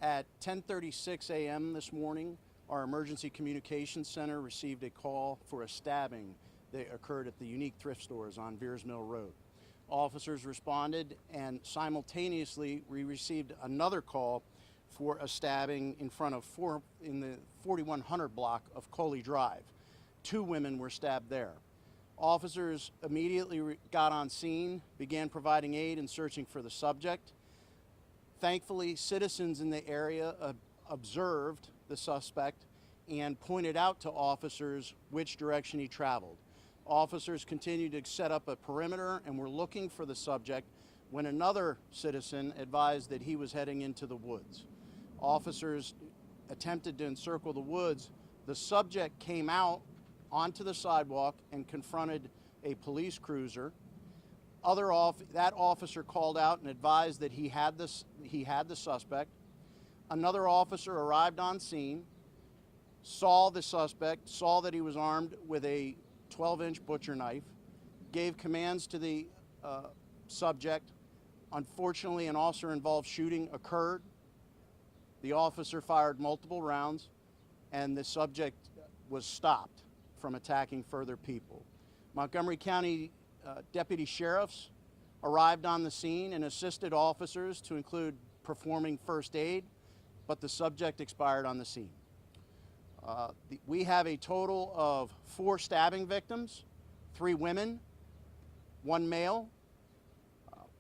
At 10:36 a.m. this morning, our Emergency Communications Center received a call for a stabbing that occurred at the Unique Thrift Stores on Veers Mill Road. Officers responded, and simultaneously we received another call for a stabbing in the 4100 block of Coley Drive. 2 women were stabbed there. Officers immediately got on scene, began providing aid and searching for the subject. Thankfully, citizens in the area observed the suspect and pointed out to officers which direction he traveled. Officers continued to set up a perimeter and were looking for the subject when another citizen advised that he was heading into the woods. Officers attempted to encircle the woods. The subject came out onto the sidewalk and confronted a police cruiser. That officer called out and advised that he had the suspect. Another officer arrived on scene, saw the suspect, saw that he was armed with a 12-inch butcher knife, gave commands to the subject. Unfortunately, an officer-involved shooting occurred. The officer fired multiple rounds, and the subject was stopped from attacking further people. Montgomery County deputy sheriffs arrived on the scene and assisted officers to include performing first aid, but the subject expired on the scene. We have a total of 4 stabbing victims, 3 women, 1 male.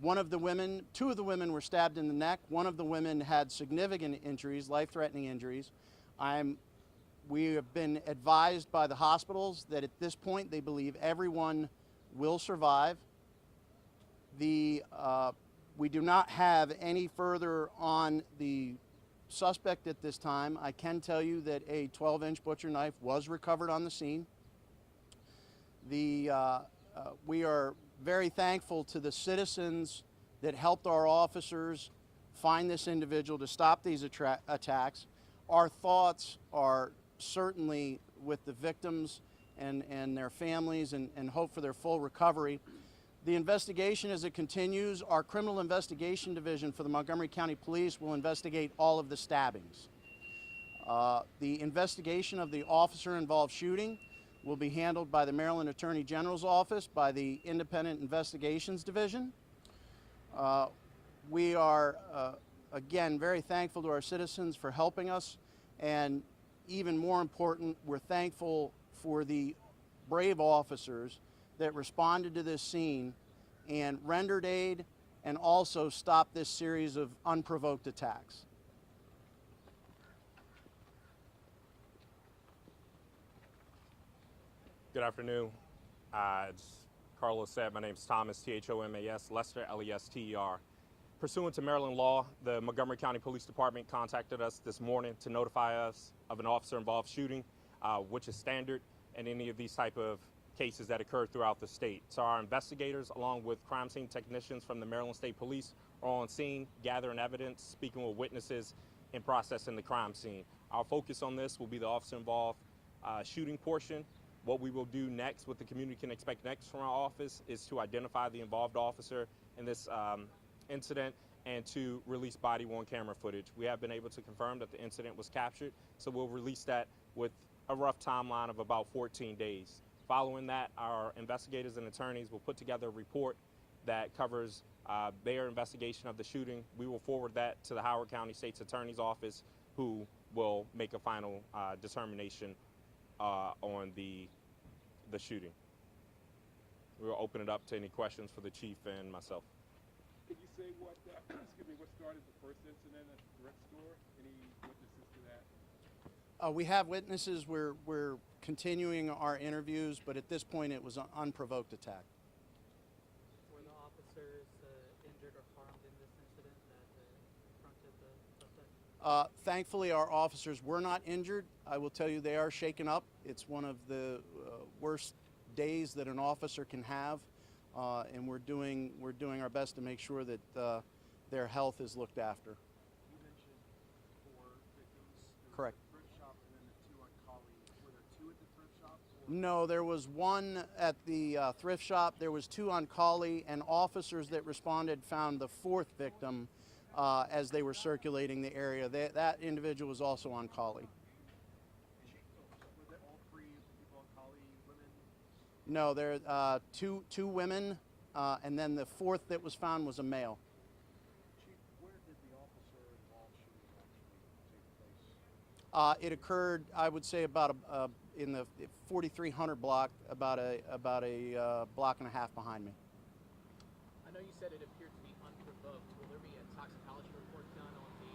2 of the women were stabbed in the neck. 1 of the women had significant injuries, life-threatening injuries. We have been advised by the hospitals that at this point they believe everyone will survive. We do not have any further on the suspect at this time. I can tell you that a 12-inch butcher knife was recovered on the scene. We are very thankful to the citizens that helped our officers find this individual to stop these attacks. Our thoughts are certainly with the victims and their families and hope for their full recovery. The investigation as it continues, our Criminal Investigation Division for the Montgomery County Police will investigate all of the stabbings. The investigation of the officer-involved shooting will be handled by the Maryland Attorney General's Office, by the Independent Investigations Division. We are, again, very thankful to our citizens for helping us, and even more important, we're thankful for the brave officers that responded to this scene and rendered aid and also stopped this series of unprovoked attacks. Good afternoon. As Carlos said, my name is Thomas, Thomas, Lester, Lester. Pursuant to Maryland law, the Montgomery County Police Department contacted us this morning to notify us of an officer-involved shooting, which is standard in any of these type of cases that occur throughout the state. So our investigators, along with crime scene technicians from the Maryland State Police, are on scene, gathering evidence, speaking with witnesses, and processing the crime scene. Our focus on this will be the officer-involved shooting portion. What we will do next, what the community can expect next from our office, is to identify the involved officer in this incident and to release body-worn camera footage. We have been able to confirm that the incident was captured, so we'll release that with a rough timeline of about 14 days. Following that, our investigators and attorneys will put together a report that covers their investigation of the shooting. We will forward that to the Howard County State's Attorney's Office, who will make a final determination on the shooting. We'll open it up to any questions for the chief and myself. Can you say what, what started the first incident at the thrift store? Any witnesses to that? We have witnesses. We're continuing our interviews, but at this point it was an unprovoked attack. Were the officers injured or harmed in this incident that confronted the suspect? Thankfully, our officers were not injured. I will tell you they are shaken up. It's one of the worst days that an officer can have, and we're doing our best to make sure that their health is looked after. You mentioned 4 victims. Correct. The thrift shop and then the 2 on Collie. Were there 2 at the thrift shop? No, there was 1 at the thrift shop. There was 2 on Collie, and officers that responded found the 4th victim as they were circulating the area. That individual was also on collie. Was it all three people on collie women? No, there two women, and then the fourth that was found was a male. Chief, where did the officer involved shooting actually take place? It occurred, I would say, about in the 4300 block, about a block and a half behind me. I know you said it appeared to be unprovoked. Will there be a toxicology report done on the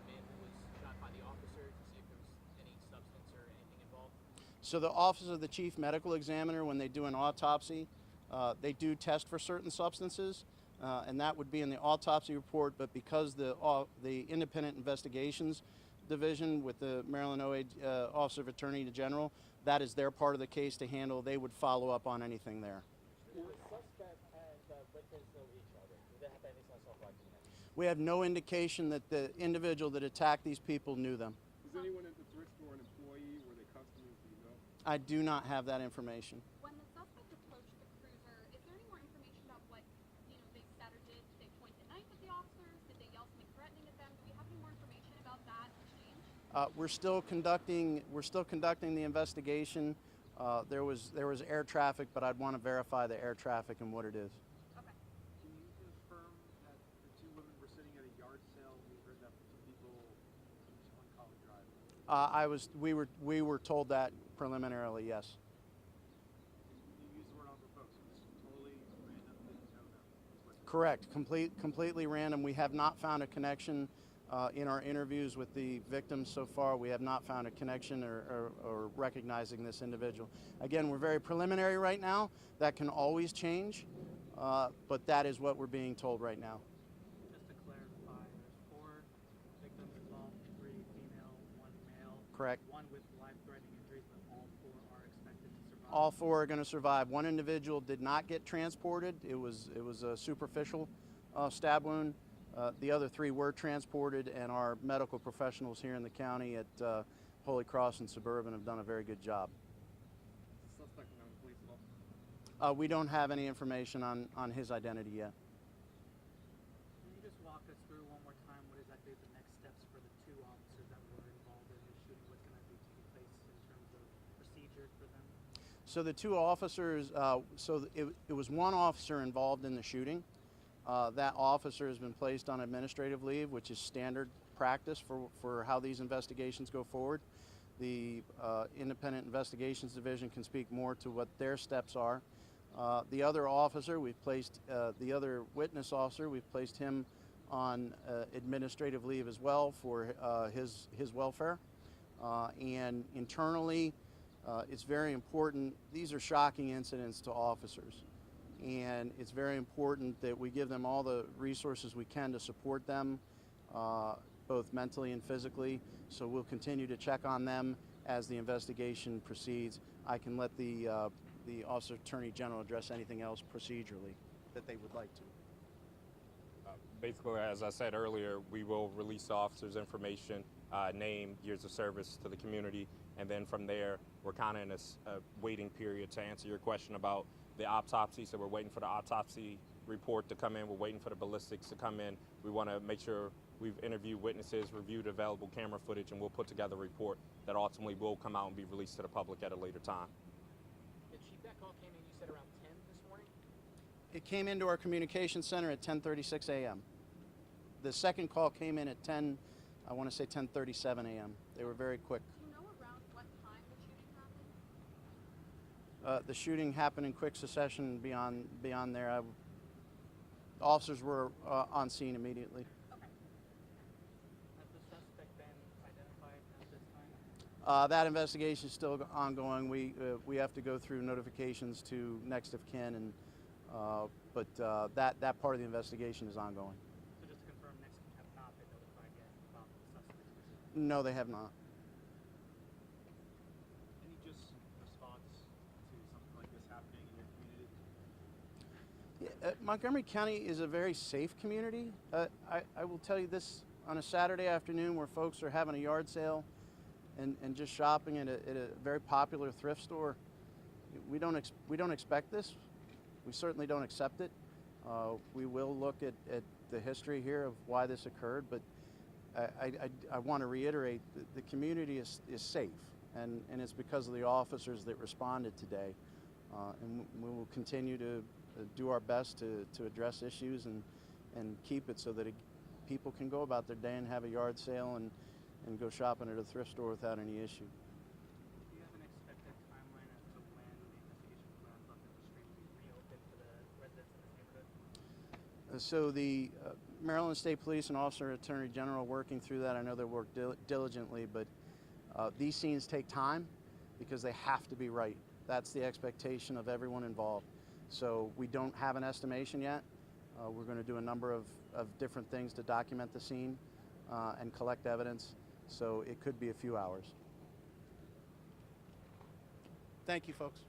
man who was shot by the officer to see if there was any substance or anything involved? So the Office of the Chief Medical Examiner, when they do an autopsy, they do test for certain substances, and that would be in the autopsy report. But because the Independent Investigations Division with the Maryland OA Office of Attorney General, that is their part of the case to handle. They would follow up on anything there. Do the suspect and victims know each other? Do they have any sense of recognition? We have no indication that the individual that attacked these people knew them. Is anyone at the thrift store an employee? Were they customers? Do you know? I do not have that information. When the suspect approached the cruiser, is there any more information about what they said or did? Did they point the knife at the officers? Did they yell something threatening at them? Do we have any more information about that exchange? We're still conducting the investigation. There was air traffic, but I'd want to verify the air traffic and what it is. Okay. Can you confirm that the two women were sitting at a yard sale and we heard that from some people on College Drive? We were told that preliminarily, yes. You used the word unprovoked, so it's totally random, didn't know them. Is what- Correct. Completely random. We have not found a connection in our interviews with the victims so far. We have not found a connection or recognizing this individual. Again, we're very preliminary right now. That can always change, but that is what we're being told right now. Just to clarify, there's 4 victims involved, 3 female, 1 male. Correct. 1 with life-threatening injuries, but all 4 are expected to survive. All 4 are going to survive. One individual did not get transported. It was a superficial stab wound. The other 3 were transported, and our medical professionals here in the county at Holy Cross and Suburban have done a very good job. Is the suspect a known police officer? We don't have any information on his identity yet. Can you just walk us through one more time what exactly the next steps for the 2 officers that were involved in the shooting? What's going to be taking place in terms of procedure for them? So the 2 officers, it was 1 officer involved in the shooting. That officer has been placed on administrative leave, which is standard practice for how these investigations go forward. The Independent Investigations Division can speak more to what their steps are. The other officer, we've placed, the other witness officer, we've placed him on administrative leave as well for his welfare. And internally, it's very important. These are shocking incidents to officers. And it's very important that we give them all the resources we can to support them, both mentally and physically. So we'll continue to check on them as the investigation proceeds. I can let the Office of Attorney General address anything else procedurally that they would like to. Basically, as I said earlier, we will release the officers' information, name, years of service to the community, and then from there, we're kind of in a waiting period to answer your question about the autopsy. So we're waiting for the autopsy report to come in. We're waiting for the ballistics to come in. We want to make sure we've interviewed witnesses, reviewed available camera footage, and we'll put together a report that ultimately will come out and be released to the public at a later time. Yeah, Chief, that call came in, you said around 10 this morning? It came into our communication center at 10:36 a.m. The second call came in at 10:37 a.m. They were very quick. Do you know around what time the shooting happened? The shooting happened in quick succession. Beyond there, officers were on scene immediately. Okay. Has the suspect been identified at this time? That investigation is still ongoing. We have to go through notifications to next of kin, and but that part of the investigation is ongoing. So just to confirm, next have not been notified yet about the suspect. No, they have not. Any just response to something like this happening in your community? Montgomery County is a very safe community. I will tell you this, on a Saturday afternoon where folks are having a yard sale and just shopping at a very popular thrift store, we don't expect this. We certainly don't accept it. We will look at the history here of why this occurred, but I want to reiterate that the community is safe, and it's because of the officers that responded today. And we will continue to do our best to address issues and keep it so that people can go about their day and have a yard sale and go shopping at a thrift store without any issue. Do you have an expected timeline as to when the investigation will wrap up and the street will be reopened for the residents in this neighborhood? So the Maryland State Police and Officer Attorney General working through that. I know they work diligently, but these scenes take time because they have to be right. That's the expectation of everyone involved. So we don't have an estimation yet. We're going to do a number of different things to document the scene and collect evidence. So it could be a few hours. Thank you, folks.